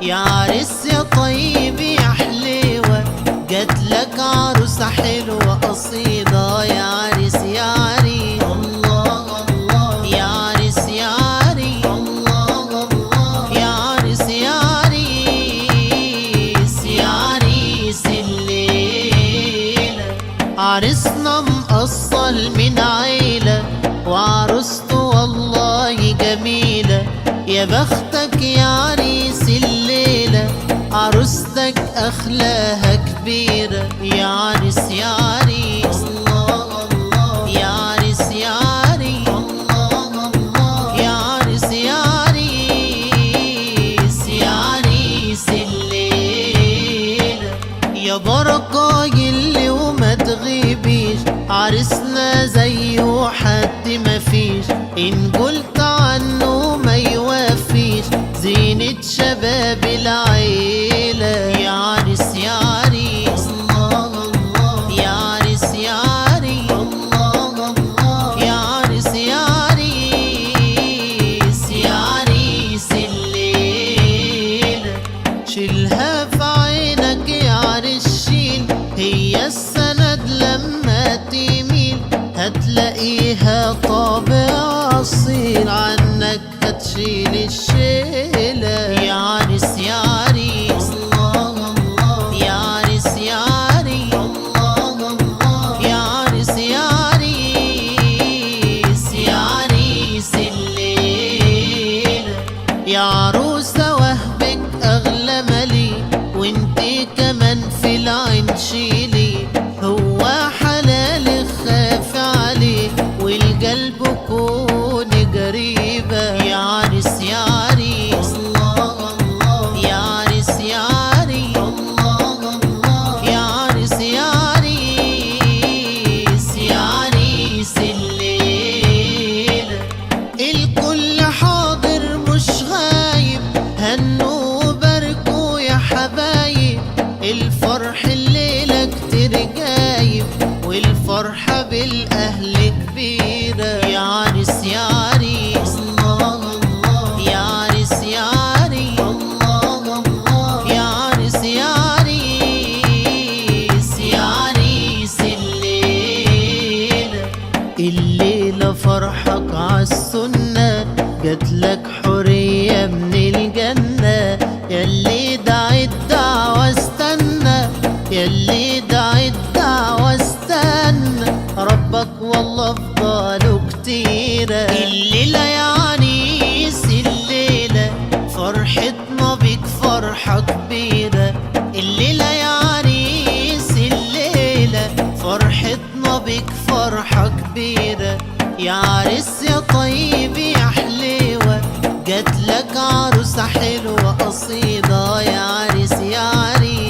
يا عريس يا طيب يا حليوة، جاتلك عروسة حلوة قصيدة. يا عريس يا عريس الله الله، يا عريس يا عريس الله الله، يا عريس يا عريس يا عريس الليلة. عريسنا مقصل من عيلة وعروسته والله جميلة. يا بختك يا عريس الليلة، عروستك أخلاها كبيرة. يا عريس يا عريس الله الله، يا عريس يا عريس الله الله، يا عريس يا عريس يا عريس الليلة. يا بركة يلي وما تغيبيش، عريسنا زيه حد مفيش. إن قلت عنه ما يوفيش، زينة شباب العيلة. يا عريس يا عريس الله الله، يا عريس يا عريس الله الله، يا عريس يا عريس يا عريس الليلة. شيلها في عينك يا عريس شيل، هي السند لما تميل هتلاقيها طابع أصيل، عنك هتشيل الشيلة. يا عريس يا عريس الله الله، يا عريس يا عريس الله الله، يا عريس يا عريس يا عريس الليلة. يا عروسة وهبك أغلى مالي، وانتي كمان في العين شيلي. هو حلالك خاف عليه والقلب كون قريبة. يا عريس يا عريس الله الله، يا عريس يا عريس الله الله، يا عريس يا عريس يا عريس الليلة. الكل حاضر مش غايب، هنوا وباركوا يا حبايب. الفرح الليلة كتير جايب، والفرحة بالأهل كبيرة. يا عريس يا عريس الله الله، يا عريس يا عريس الله الله، يا عريس يا عريس يا عريس الليلة. الليلة فرحك عالسنة، جاتلك حرية من الجنة. ياللي دعيت دعوة استنى، ياللي دعيت دعوة استنى، ربك والله فضاله كتيرة. الليلة يا عريس الليلة، فرحتنا بيك فرحة كبيرة. الليلة يا عريس الليلة، فرحتنا بيك فرحة كبيرة. يا عريس يا طيب يا حليوة، جاتلك عروسة حلوة قصيدة. يا عريس يا عريس